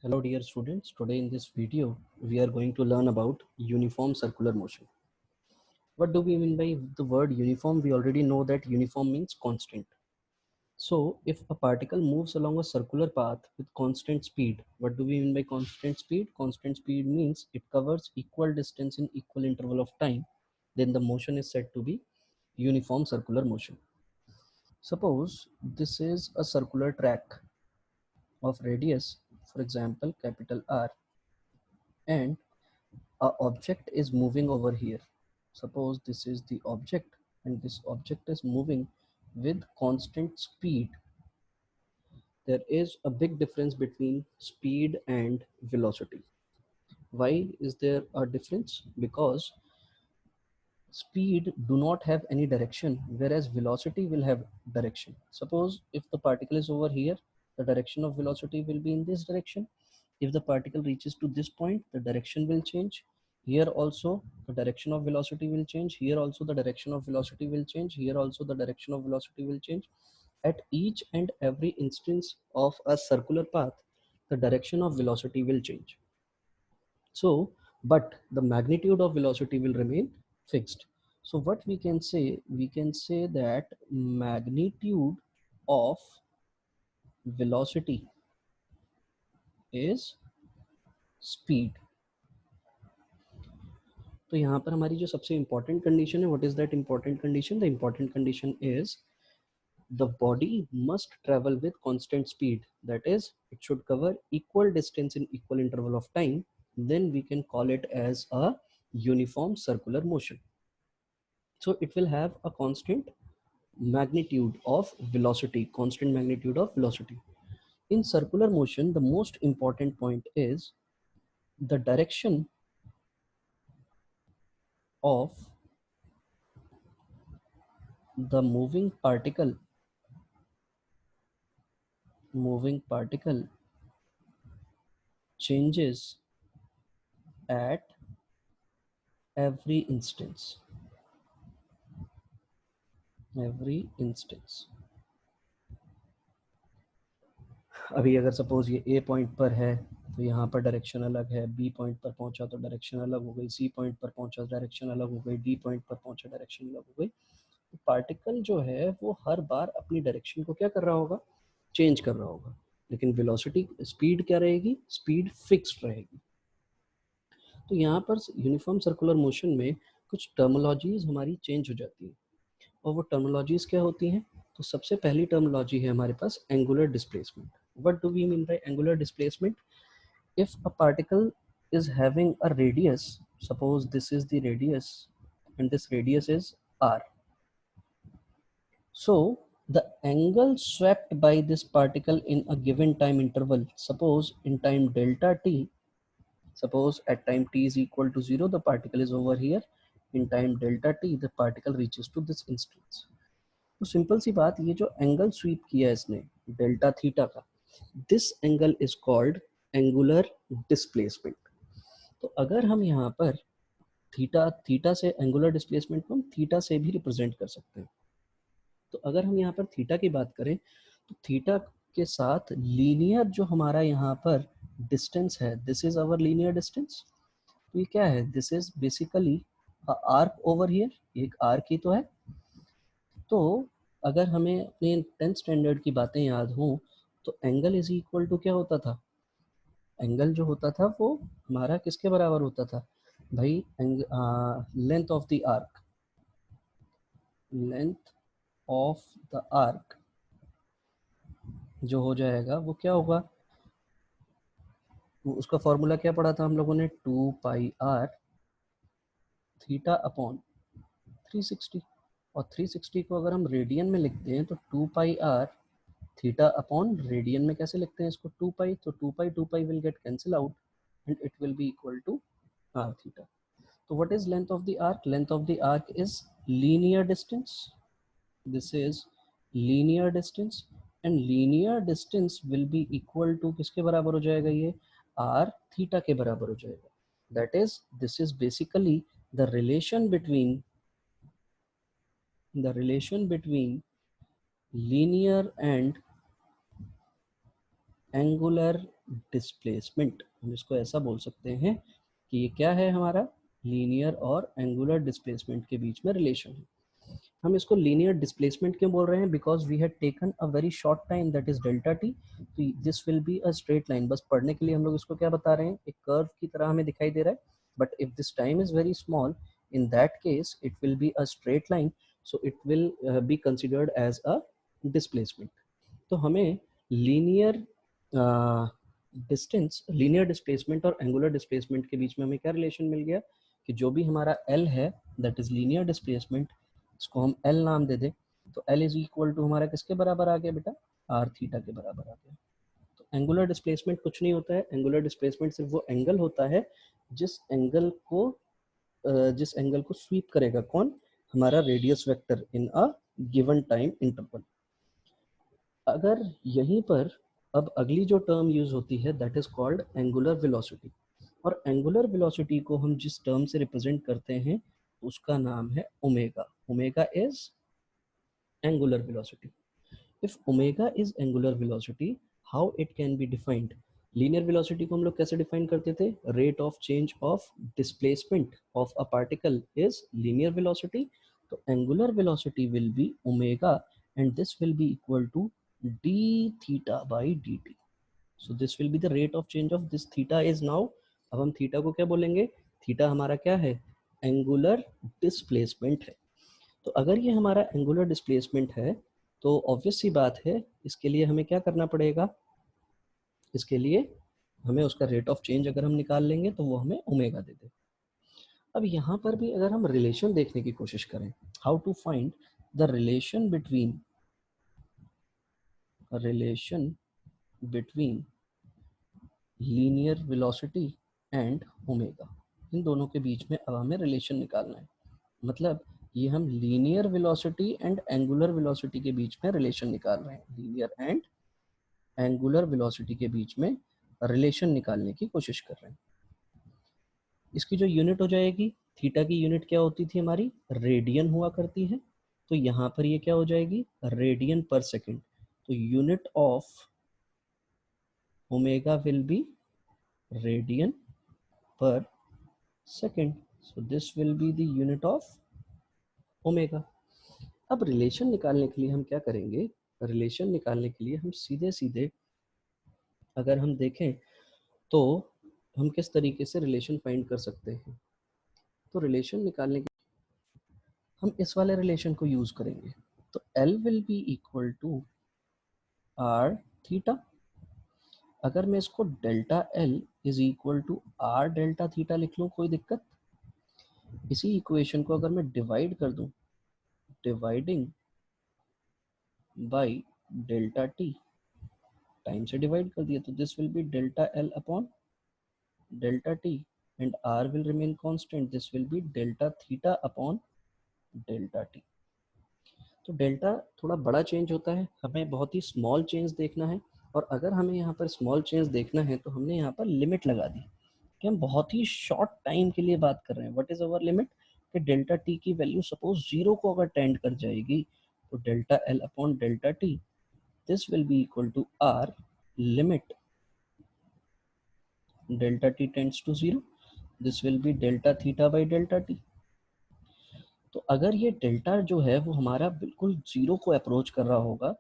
Hello dear students, today in this video we are going to learn about uniform circular motion. What do we mean by the word uniform? We already know that uniform means constant. So if a particle moves along a circular path with constant speed, what do we mean by constant speed? Constant speed means it covers equal distance in equal interval of time, then the motion is said to be uniform circular motion. Suppose this is a circular track of radius, for example capital R, and a object is moving over here. Suppose this is the object and this object is moving with constant speed. There is a big difference between speed and velocity. Why is there a difference? Because speed do not have any direction, whereas velocity will have direction. Suppose if the particle is over here, the direction of velocity will be in this direction. If the particle reaches to this point, the direction will change. Here also the direction of velocity will change. Here also the direction of velocity will change. Here also the direction of velocity will change. At each and every instance of a circular path, the direction of velocity will change. So, but the magnitude of velocity will remain fixed. So what we can say? We can say that magnitude of velocity is speed. तो यहाँ पर हमारी जो सबसे important condition है, what is that important condition? The important condition is the body must travel with constant speed. That is, it should cover equal distance in equal interval of time. Then we can call it as a uniform circular motion. So it will have a constant magnitude of velocity, constant magnitude of velocity. In circular motion, the most important point is the direction of the moving particle changes at every instance. अभी अगर suppose ये ए point पर है तो यहाँ पर direction अलग है, बी पॉइंट पर पहुंचा तो डायरेक्शन अलग हो गई, सी पॉइंट पर पहुंचा डायरेक्शन अलग हो गई, डी पॉइंट पर पहुंचा डायरेक्शन अलग हो गई. तो पार्टिकल जो है वो हर बार अपनी डायरेक्शन को क्या कर रहा होगा? चेंज कर रहा होगा. लेकिन वेलोसिटी स्पीड क्या रहेगी? स्पीड फिक्स्ड रहेगी. तो यहाँ पर यूनिफॉर्म सर्कुलर मोशन में कुछ टर्मोलॉजीज हमारी चेंज हो जाती है. और वो टर्मोलॉजीज क्या होती हैं? तो सबसे पहली टर्मोलॉजी है हमारे पास angular displacement. What do we mean by angular displacement? If a particle is having a radius, suppose this is the radius and this radius is r, so the angle swept by this particle in a given time interval, suppose in time delta t, suppose at time t is equal to 0 the particle is over here, in time delta t the particle reaches to this instance. तो simple सी बात, ये जो angle SVEEP किया है इसने delta theta का, this angle is called angular displacement. तो अगर हम यहाँ पर थीटा से एंगुलर डिस्प्लेसमेंट को हम थीटा से भी रिप्रेजेंट कर सकते हैं. तो अगर हम यहाँ पर थीटा की बात करें तो थीटा के साथ लीनियर जो हमारा यहाँ पर डिस्टेंस है, this is our linear distance. तो ये क्या है? This is basically arc over here, एक आर्क ही तो है. तो अगर हमें अपने 10th स्टैंडर्ड की बातें याद हों तो एंगल इज इक्वल टू क्या होता था? एंगल जो होता था वो हमारा किसके बराबर होता था भाई? Length of the arc, length of the arc जो हो जाएगा वो क्या होगा? वो उसका फॉर्मूला क्या पढ़ा था हम लोगों ने? 2πr theta upon 360. और 360 को अगर हम रेडियन में लिखते हैं तो 2πr थीटा अपॉन रेडियन में कैसे लिखते हैं इसको? 2π. तो 2π will get cancel out and it will be equal to r theta. So what is length of the arc? Length of the arc is linear distance. This is linear distance and linear distance will be equal to किसके बराबर हो जाएगा? ये r theta के बराबर हो जाएगा. That is, this is basically the relation between linear and angular displacement. हम इसको ऐसा बोल सकते हैं कि ये क्या है, हमारा लीनियर और एंगुलर डिस्प्लेसमेंट के बीच में रिलेशन है। हम इसको लीनियर डिस्प्लेसमेंट क्यों बोल रहे हैं? Because we had taken a very short time, that is delta t. तो this will be a straight line. बस पढ़ने के लिए हम लोग इसको क्या बता रहे हैं, एक कर्व की तरह हमें दिखाई दे रहा है। But if this time is very small, in that case it will be a straight line, so it will be considered as a displacement. तो हमें लीनियर डिस्टेंस, लीनियर डिस्प्लेसमेंट और एंगुलर डिस्प्लेसमेंट के बीच में हमें क्या रिलेशन मिल गया कि जो भी हमारा L है दैट इज लीनियर डिस्प्लेसमेंट, इसको हम L नाम दे दें। तो L इज इक्वल टू हमारा किसके बराबर आ गया बेटा? आर थीटा के बराबर आ गया। तो एंगुलर डिस्प्लेसमेंट कुछ नहीं होता है, एंगुलर डिस्प्लेसमेंट सिर्फ वो एंगल होता है जिस एंगल को स्वीप करेगा कौन? हमारा radius vector in a given time interval. अगर यहीं पर अब अगली जो टर्म यूज होती है that is called angular velocity. और एंगुलर वेलोसिटी को हम जिस टर्म से रिप्रेजेंट करते हैं उसका नाम है omega. Omega is angular velocity. If omega is angular velocity, how it can be defined? Linear velocity को हम लोग कैसे डिफाइन करते थे? Rate of change of displacement of a particle is linear velocity. तो angular velocity will be omega and this will be equal to d theta by dt. So this will be the rate of change of this theta is now, अब हम theta को क्या बोलेंगे? theta हमारा क्या है? Angular displacement है। तो अगर ये हमारा एंगुलर डिस्प्लेसमेंट है तो ऑब्वियस सी बात है इसके लिए हमें क्या करना पड़ेगा? इसके लिए हमें उसका रेट ऑफ चेंज अगर हम निकाल लेंगे तो वो हमें ओमेगा दे दे। अब यहाँ पर भी अगर हम रिलेशन देखने की कोशिश करें, how to find the relation between linear velocity and omega, इन दोनों के बीच में अब हमें रिलेशन निकालना है। मतलब ये हम linear velocity and angular velocity के बीच में रिलेशन निकाल रहे हैं, लीनियर एंड एंगुलर वेलोसिटी के बीच में रिलेशन निकालने की कोशिश कर रहे हैं। इसकी जो यूनिट हो जाएगी, थीटा की यूनिट क्या होती थी हमारी? रेडियन हुआ करती है। तो यहाँ पर ये क्या हो जाएगी? Radian per second. तो unit of omega will be radian per second. So this will be the unit of omega. अब रिलेशन निकालने के लिए हम क्या करेंगे? रिलेशन निकालने के लिए हम सीधे सीधे अगर हम देखें तो हम किस तरीके से रिलेशन फाइंड कर सकते हैं? तो रिलेशन निकालने के हम इस वाले रिलेशन को यूज करेंगे। तो L will be equal to r theta. अगर मैं इसको delta L is equal to r delta theta लिख लूँ, कोई दिक्कत? इसी इक्वेशन को अगर मैं डिवाइड कर दूं, dividing by delta T, time से डिवाइड कर दिया, तो this will be delta L upon delta T and r will remain constant. This will be delta theta upon delta t. तो डेल्टा थोड़ा बड़ा चेंज होता है, हमें बहुत ही स्मॉल चेंज देखना है। और अगर हमें यहाँ पर स्मॉल चेंज देखना है तो हमने यहाँ पर लिमिट लगा दी कि हम बहुत ही शॉर्ट टाइम के लिए बात कर रहे हैं। What is our limit? कि डेल्टा टी की वैल्यू सपोज जीरो को अगर टेंड कर जाएगी तो delta L upon delta T, this will be equal to r limit delta T tends to zero, this will be delta theta by delta t. तो अगर ये delta जो है वो हमारा बिल्कुल जीरो को अप्रोच कर रहा होगा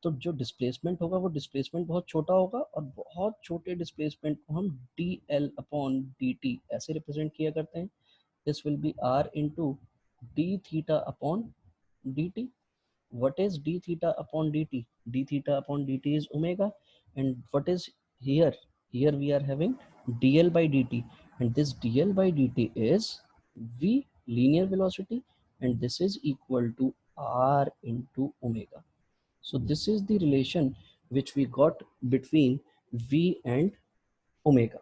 तो जो डिस्प्लेसमेंट होगा वो डिस्प्लेसमेंट बहुत छोटा होगा, और बहुत छोटे डिस्प्लेसमेंट को हम d l upon D t ऐसे रिप्रेजेंट किया करते हैं। This will be r into d theta upon D t. what is d theta upon dt? D theta upon dt is omega. And what is here? Here we are having dl by dt, and this dl by dt is v, linear velocity, and this is equal to r into omega. So this is the relation which we got between v and omega.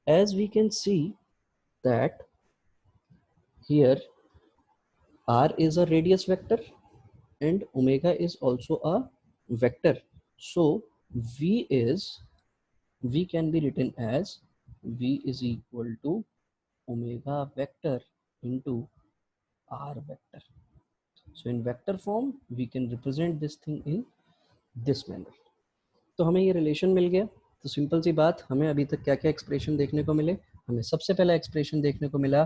As we can see that here r is a radius vector and omega is also a vector. So v can be written as v is equal to omega vector into r vector. So in vector form we can represent this thing in this manner. तो हमें ये relation मिल गया तो simple सी बात, हमें अभी तक क्या क्या एक्सप्रेशन देखने को मिले। हमें सबसे पहला एक्सप्रेशन देखने को मिला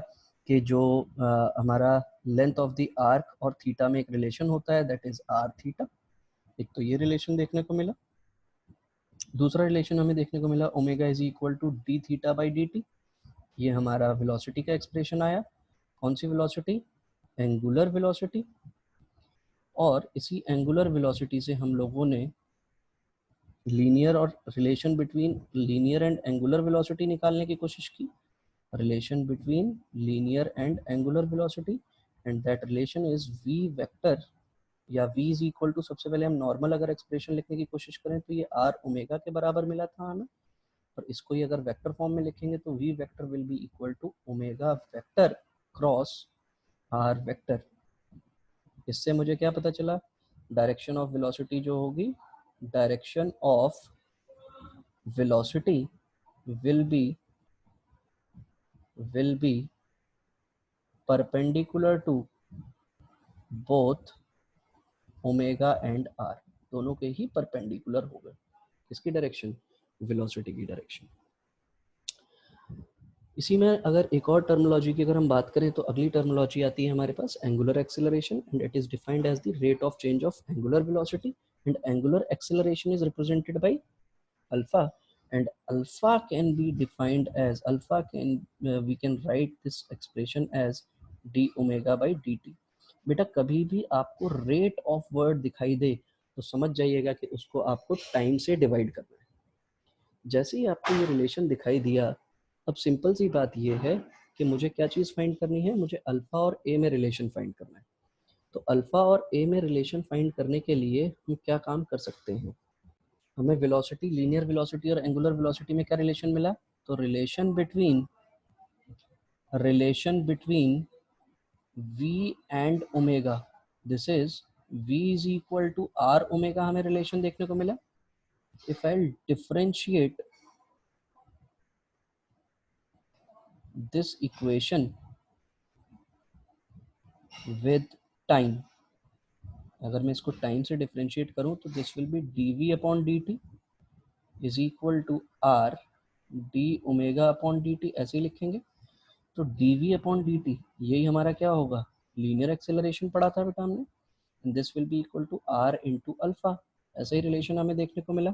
कि जो हमारा लेंथ ऑफ द आर्क और थीटा में एक रिलेशन होता है, दैट इज आर थीटा। एक तो ये रिलेशन देखने को मिला। दूसरा रिलेशन हमें देखने को मिला omega is equal to d theta by d t. ये हमारा वेलोसिटी का एक्सप्रेशन आया। कौन सी वेलोसिटी? Angular velocity. और इसी एंगुलर वेलोसिटी से हम लोगों ने लीनियर और relation between linear and angular velocity निकालने की कोशिश की। Relation between linear and angular velocity, and that relation is v vector, या v इज इक्वल टू, सबसे पहले हम नॉर्मल अगर एक्सप्रेशन लिखने की कोशिश करें तो ये r ओमेगा के बराबर मिला था हमें। और इसको ही अगर वेक्टर फॉर्म में लिखेंगे तो v vector will be equal to omega vector cross r vector. इससे मुझे क्या पता चला? डायरेक्शन ऑफ वेलोसिटी जो होगी, direction of velocity will be perpendicular to both omega and r. दोनों के ही परपेंडिकुलर हो गए। किसकी डायरेक्शन? वेलोसिटी की डायरेक्शन। इसी में अगर एक और टर्मिनोलॉजी की अगर हम बात करें तो अगली टर्मिनोलॉजी आती है हमारे पास angular acceleration, and it is defined as the rate of change of angular velocity, and angular acceleration is represented by alpha, and alpha can be defined as we can write this expression as d omega by dt। बेटा कभी भी आपको rate of word दिखाई दे तो समझ जाइएगा कि उसको आपको टाइम से डिवाइड करना है। जैसे ही आपको ये रिलेशन दिखाई दिया, अब सिंपल सी बात ये है कि मुझे क्या चीज़ फाइंड करनी है? मुझे अल्फा और ए में रिलेशन फाइंड करना है। तो अल्फा और ए में रिलेशन फाइंड करने के लिए हम क्या काम कर सकते हैं? हमें वेलोसिटी, लीनियर वेलोसिटी और एंगुलर वेलोसिटी में क्या रिलेशन मिला? तो relation between v and omega, this is v is equal to r omega, हमें रिलेशन देखने को मिला। If I differentiate this equation with time, अगर मैं इसको टाइम से डिफरेंशिएट करूं तो this will be dv upon dt is equal to r d omega upon dt, ऐसे ही लिखेंगे। तो dv अपॉन dt यही हमारा क्या होगा? लीनियर एक्सेलरेशन पढ़ा था बेटा हमने। This will be equal to r into alpha. ऐसा ही रिलेशन हमें देखने को मिला।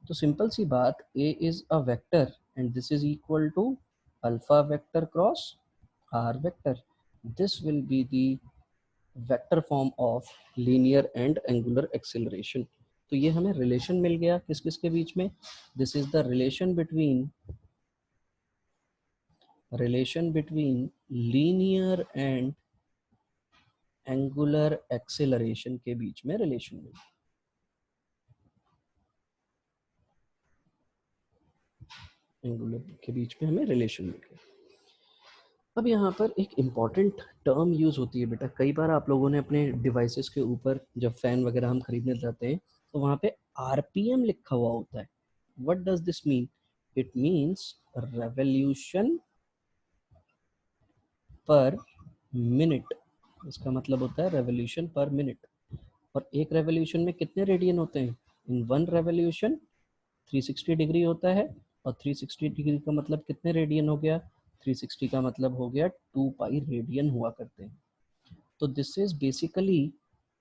तो सिंपल सी बात, a is a vector and this is equal to alpha vector cross r vector. This will be the vector form of linear and angular acceleration. तो ये हमें रिलेशन मिल गया किस किस के बीच में? This is the relation between linear and angular acceleration के बीच में रिलेशन मिल गया। एंगुलर के बीच में हमें रिलेशन मिल गया। अब यहाँ पर एक इम्पॉर्टेंट टर्म यूज़ होती है बेटा। कई बार आप लोगों ने अपने डिवाइसेस के ऊपर जब फ़ैन वगैरह हम खरीदने जाते हैं तो वहाँ पे आरपीएम लिखा हुआ होता है। What does this mean? It means revolution पर मिनट। इसका मतलब होता है रेवोल्यूशन पर मिनट। और एक रेवोल्यूशन में कितने रेडियन होते हैं? इन वन रेवोल्यूशन 360 डिग्री होता है। और 360 डिग्री का मतलब कितने रेडियन हो गया? 360 का मतलब हो गया 2 पाई रेडियन हुआ करते हैं। तो दिस इज बेसिकली,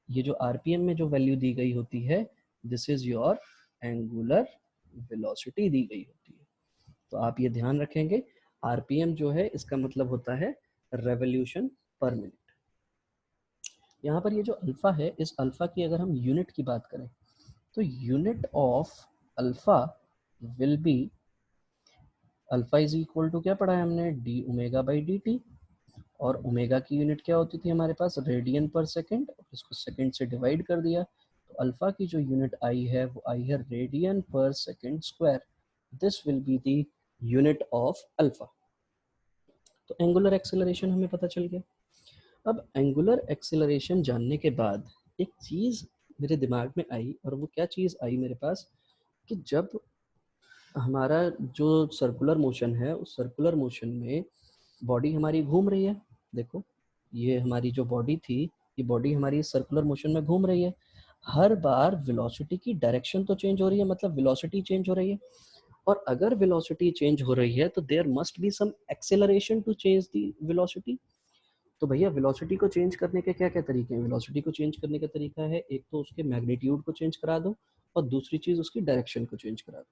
ये जो आरपीएम में जो वैल्यू दी गई होती है, this is your angular velocity दी गई होती है। तो आप ये ध्यान रखेंगे, आरपीएम जो है इसका मतलब होता है रेवोल्यूशन पर मिनट। यहाँ पर ये जो अल्फा है, इस अल्फा की अगर हम यूनिट की बात करें तो unit of alpha will be, alpha is equal to क्या पढ़ा है हमने? D omega by d t. और ओमेगा की यूनिट क्या होती थी हमारे पास? Radian per second. इसको सेकेंड से डिवाइड कर दिया तो अल्फा की जो यूनिट आई है वो आई है radian per second square. This will be the unit of alpha. तो एंगुलर एक्सेलरेशन हमें पता चल गया। अब एंगुलर एक्सेलरेशन जानने के बाद एक चीज़ मेरे दिमाग में आई, और वो क्या चीज़ आई मेरे पास कि जब हमारा जो सर्कुलर मोशन है, उस सर्कुलर मोशन में बॉडी हमारी घूम रही है। देखो, ये हमारी जो बॉडी थी, ये बॉडी हमारी सर्कुलर मोशन में घूम रही है। हर बार वेलोसिटी की डायरेक्शन तो चेंज हो रही है, मतलब वेलोसिटी चेंज हो रही है। और अगर वेलोसिटी चेंज हो रही है तो there must be some acceleration to change the velocity. तो भैया वेलोसिटी को चेंज करने के क्या क्या तरीके हैं? वेलोसिटी को चेंज करने का तरीका है, एक तो उसके मैग्नीट्यूड को चेंज करा दो और दूसरी चीज उसकी डायरेक्शन को चेंज करा दो।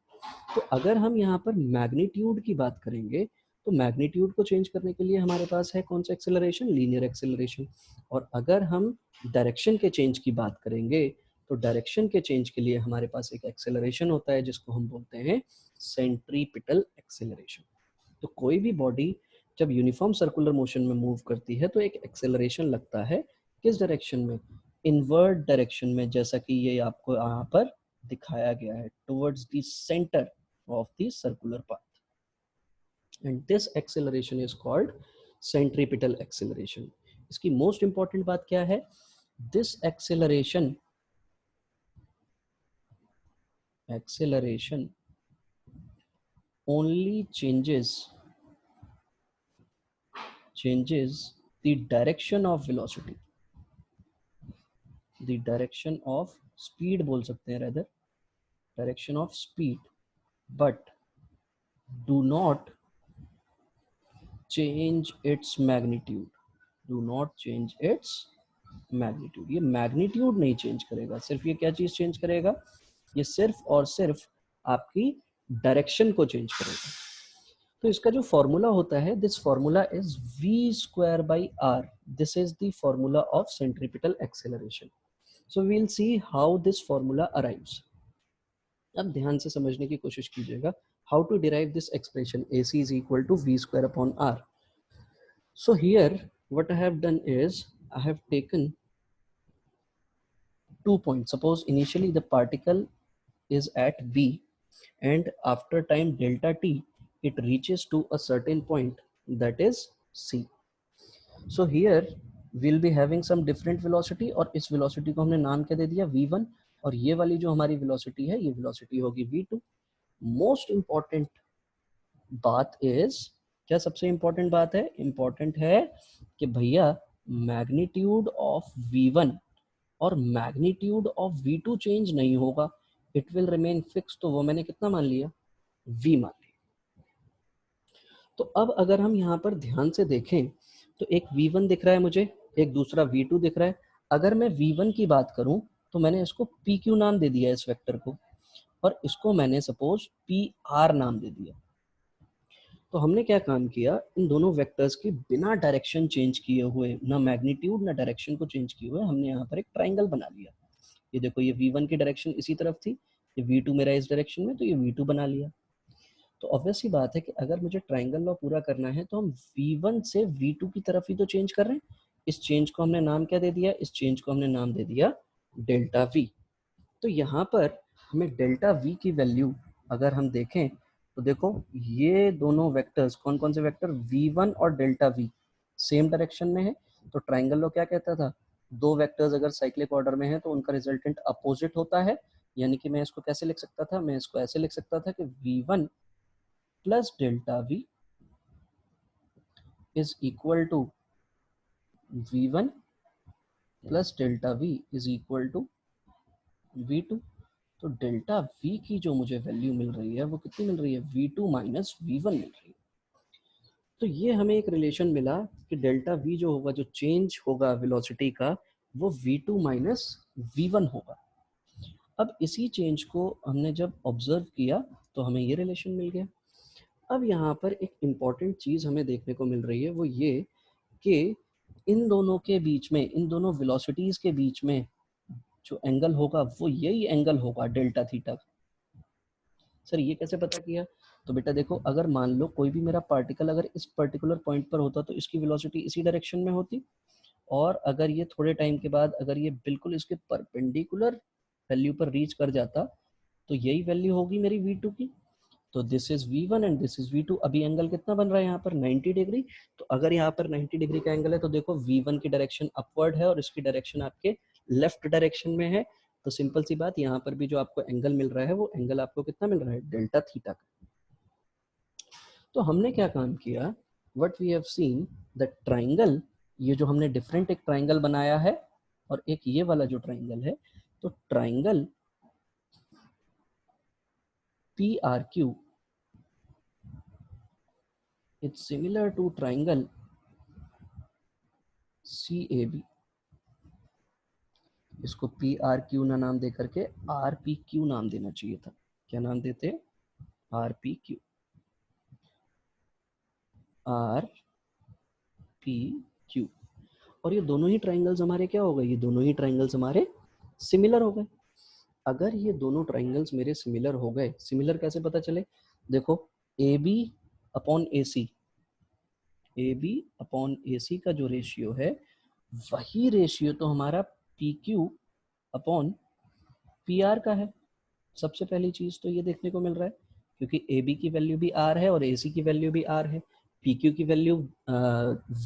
तो अगर हम यहाँ पर मैग्नीट्यूड की बात करेंगे तो मैग्नीट्यूड को चेंज करने के लिए हमारे पास है कौन सा एक्सेलरेशन? Linear acceleration. और अगर हम डायरेक्शन के चेंज की बात करेंगे तो डायरेक्शन के चेंज के लिए हमारे पास एक एक्सेलरेशन होता है जिसको हम बोलते हैं सेंट्रीपिटल एक्सेलरेशन। तो कोई भी बॉडी जब यूनिफॉर्म सर्कुलर मोशन में मूव करती है तो एक एक्सेलरेशन लगता है किस डायरेक्शन में? इनवर्ड डायरेक्शन में, जैसा कि ये आपको यहाँ पर दिखाया गया है, towards the centre of the circular path, and this acceleration is called centripetal acceleration. इसकी मोस्ट इंपॉर्टेंट बात क्या है? This acceleration only changes the direction of velocity, the direction of speed बोल सकते हैं, rather direction of speed, but do not change its magnitude, do not change its magnitude। ये magnitude नहीं change करेगा, सिर्फ ये क्या चीज चेंज करेगा? ये सिर्फ और सिर्फ आपकी डायरेक्शन को चेंज करेगा। तो इसका जो फॉर्मूला होता है, this formula is v²/r, this is the formula of centripetal acceleration. So we will see how this formula arrives. अब ध्यान से समझने की कोशिश कीजिएगा, how to derive this expression ac is equal to v²/r। so here what I have done is I have taken 2 points. Suppose initially the particle is at v and after time delta t it reaches to a certain point, that is c। so here we'll be having some different velocity और इस velocity को हमने नाम क्या दे दिया? v1। और ये वाली जो हमारी velocity है, ये velocity होगी v2। मोस्ट इंपॉर्टेंट बात इज, क्या सबसे इंपॉर्टेंट बात है? इंपॉर्टेंट है कि भैया मैग्नीट्यूड ऑफ v1 और मैग्नीट्यूड ऑफ v2 चेंज नहीं होगा, इट विल रिमेन फिक्स। तो वो मैंने कितना मान लिया? v मान लिया। तो अब अगर हम यहाँ पर ध्यान से देखें तो एक v1 दिख रहा है मुझे, एक दूसरा v2 दिख रहा है। अगर मैं v1 की बात करूं तो मैंने इसको pq नाम दे दिया इस वेक्टर को, और इसको मैंने सपोज pr नाम दे दिया। तो हमने क्या काम किया, इन दोनों वेक्टर्स की बिना डायरेक्शन चेंज किए हुए, ना मैग्नीट्यूड ना डायरेक्शन को चेंज किए हुए, हमने यहाँ पर एक ट्राइंगल बना लिया। ये देखो, ये v1 की डायरेक्शन इसी तरफ थी, ये v2 मेरा इस डायरेक्शन में, तो ये v2 बना लिया। तो ऑब्वियस सी बात है कि अगर मुझे ट्राइंगल लॉ पूरा करना है तो हम v1 से v2 की तरफ ही तो चेंज कर रहे हैं। इस चेंज को हमने नाम क्या दे दिया? इस चेंज को हमने नाम दे दिया डेल्टा v। तो यहाँ पर हमें डेल्टा v की वैल्यू अगर हम देखें तो देखो, ये दोनों वेक्टर्स कौन कौन से वेक्टर? v1 और डेल्टा v सेम डायरेक्शन में है। तो ट्राइंगल लॉ क्या कहता था? दो वेक्टर्स अगर साइक्लिक ऑर्डर में है तो उनका रिजल्टेंट अपोजिट होता है। यानी कि मैं इसको कैसे लिख सकता था? मैं इसको ऐसे लिख सकता था कि v1 plus delta v is equal to v1 plus delta v is equal to v2। तो डेल्टा v की जो मुझे वैल्यू मिल रही है वो कितनी मिल रही है? v2 माइनस v1 मिल रही है। तो ये हमें एक रिलेशन मिला कि डेल्टा v जो होगा, जो चेंज होगा वेलोसिटी का, वो v2 माइनस v1 होगा। अब इसी चेंज को हमने जब ऑब्जर्व किया तो हमें ये रिलेशन मिल गया। अब यहाँ पर एक इम्पॉर्टेंट चीज़ हमें देखने को मिल रही है, वो ये कि इन दोनों के बीच में, इन दोनों वेलोसिटीज के बीच में जो एंगल होगा वो यही एंगल होगा, डेल्टा थीटा। सर ये कैसे पता किया? तो बेटा देखो, अगर मान लो कोई भी मेरा पार्टिकल अगर इस पर्टिकुलर पॉइंट पर होता तो इसकी वेलोसिटी इसी डायरेक्शन में होती, और अगर ये थोड़े टाइम के बाद अगर ये बिल्कुल इसके परपेंडिकुलर वैल्यू पर रीच कर जाता तो यही वैल्यू होगी मेरी v2 की। तो this is v1 and this is v2। अभी एंगल कितना बन रहा है यहाँ पर? 90 डिग्री। तो अगर यहाँ पर 90 डिग्री का एंगल है तो देखो v1 की डायरेक्शन अपवर्ड है और इसकी डायरेक्शन आपके लेफ्ट डायरेक्शन में है। तो सिंपल सी बात, यहाँ पर भी जो आपको एंगल मिल रहा है वो एंगल आपको कितना मिल रहा है? डेल्टा थीटा का। तो हमने क्या काम किया, what we have seen the triangle, ये जो हमने डिफरेंट एक ट्राइंगल बनाया है और एक ये वाला जो ट्राइंगल है, तो triangle P R Q it's similar to triangle CAB. इसको PRQ ना नाम दे करके RPQ नाम देना चाहिए था. क्या नाम देते? RPQ. RPQ. और ये दोनों ही ट्राइंगल्स हमारे क्या हो गए? ये दोनों ही ट्राइंगल्स हमारे सिमिलर हो गए. अगर ये दोनों ट्राइंगल्स मेरे सिमिलर हो गए, सिमिलर कैसे पता चले? देखो, AB upon AC, AB upon AC का जो रेशियो है, वही रेशियो तो हमारा PQ अपॉन PR का है. सबसे पहली चीज तो ये देखने को मिल रहा है, क्योंकि AB की वैल्यू भी R है और AC की वैल्यू भी R है. PQ की वैल्यू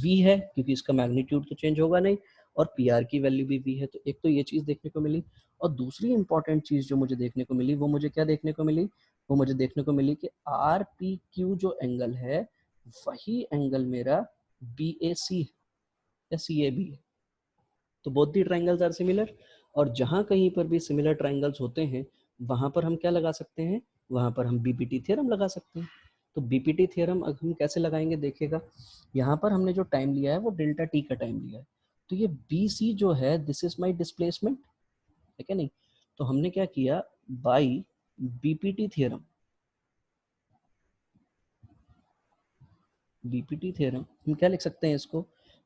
V है, क्योंकि इसका मैग्नीट्यूड तो चेंज होगा नहीं, और PR की वैल्यू भी V है. तो एक तो ये चीज देखने को मिली. और दूसरी इंपॉर्टेंट चीज जो मुझे देखने को मिली, वो मुझे क्या देखने को मिली? वो मुझे देखने को मिली कि RPQ जो एंगल है, वही एंगल मेरा BAC या CAB है. तो both the triangles are similar. और जहां कहीं पर भी सिमिलर ट्राइंगल्स होते हैं, वहां पर हम क्या लगा सकते हैं? वहां पर हम बीपीटी थ्योरम लगा सकते हैं. तो बीपीटी थ्योरम हम कैसे लगाएंगे? देखिएगा, यहाँ पर हमने जो टाइम लिया है वो डेल्टा टी का टाइम लिया है. तो ये बी सी जो है, दिस इज माई डिस्प्लेसमेंट, है क्या नहीं? तो हमने क्या किया? By BPT theorem, BPT theorem हम क्या लिख सकते हैं इसको?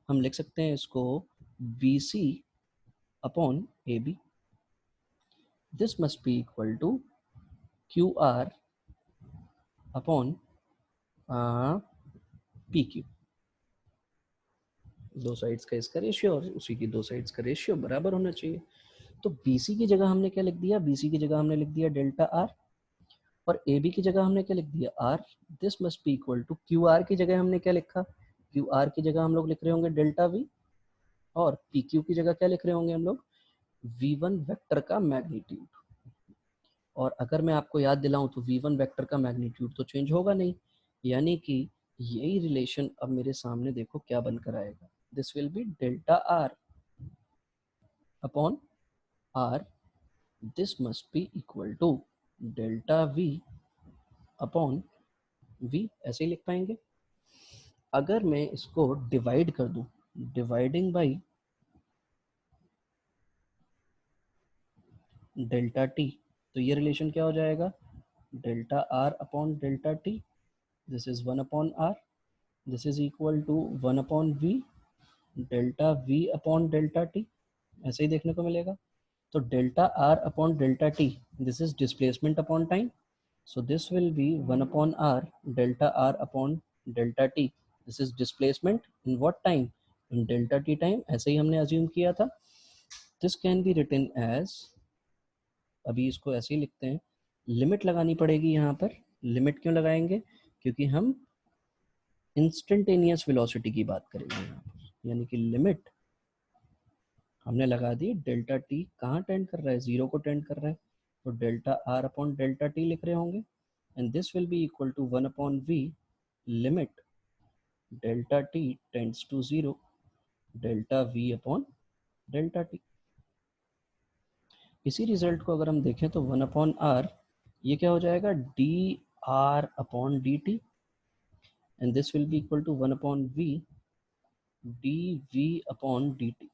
हम लिख सकते हैं इसको B C upon A B. this must be equal to QR upon PQ. दो साइड्स का इसका रेशियो और उसी की दो साइड्स का रेशियो बराबर होना चाहिए. तो BC की जगह हमने क्या लिख दिया? BC की जगह हमने लिख दिया डेल्टा R, और AB की जगह हमने क्या लिख दिया? R. This must be equal to QR की जगह हमने क्या लिखा? QR की जगह हम लोग लिख रहे होंगे डेल्टा V, और PQ की जगह क्या लिख रहे होंगे हम लोग? V1 वेक्टर का मैग्नीट्यूड. और अगर मैं आपको याद दिलाऊं तो V1 वेक्टर का मैग्नीट्यूड तो चेंज होगा नहीं, यानी कि यही रिलेशन अब मेरे सामने देखो क्या बनकर आएगा. This will be delta R upon R. This must be equal to delta V upon V. ऐसे ही लिख पाएंगे. अगर मैं इसको डिवाइड कर दूं, डिवाइडिंग बाई डेल्टा टी, तो ये रिलेशन क्या हो जाएगा? Delta R upon delta T. This is 1 upon R. This is equal to 1 upon V delta V upon delta T. ऐसे ही देखने को मिलेगा. तो delta R upon delta T, this is displacement upon time. So this will be 1 upon R delta R upon delta T. This is displacement in what time? In delta T time. ऐसे ही हमने assume किया था. This can be written as, अभी इसको ऐसे ही लिखते हैं, लिमिट लगानी पड़ेगी यहाँ पर. लिमिट क्यों लगाएंगे? क्योंकि हम इंस्टेंटेनियस वेलोसिटी की बात करेंगे यहाँ पर, यानी कि लिमिट हमने लगा दी. डेल्टा टी कहाँ टेंड कर रहा है? जीरो को टेंड कर रहा है. तो delta R upon delta T लिख रहे होंगे, and this will be equal to 1 upon V limit delta T tends to zero delta V upon delta T. इसी रिजल्ट को अगर हम देखें तो 1 अपॉन आर, ये क्या हो जाएगा? D R upon D T, and this will be equal to 1 upon V D V upon D T.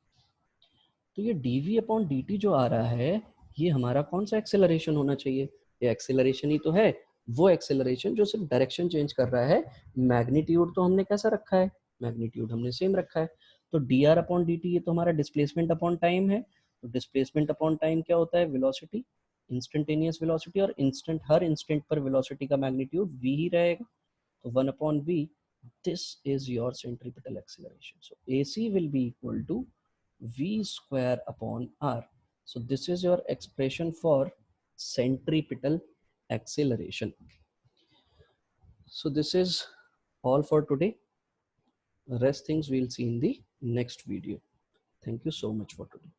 तो ये dv अपॉन dt जो आ रहा है, ये हमारा कौन सा एक्सेलरेशन होना चाहिए? ये एक्सेलरेशन ही तो है, वो एक्सेलरेशन जो सिर्फ डायरेक्शन चेंज कर रहा है. मैग्नीट्यूड तो हमने कैसा रखा है? मैग्नीट्यूड हमने सेम रखा है. तो dr अपॉन dt ये तो हमारा डिस्प्लेसमेंट अपॉन टाइम है. तो डिस्प्लेसमेंट अपॉन टाइम क्या होता है? Velocity, instantaneous velocity. और इंस्टेंट, हर इंस्टेंट पर वेलोसिटी का मैग्नीट्यूड v ही रहेगा. तो 1 upon v, this is your centripetal acceleration. So AC will be equal to v square upon r. So this is your expression for centripetal acceleration. So this is all for today. Rest things we'll see in the next video. Thank you so much for today.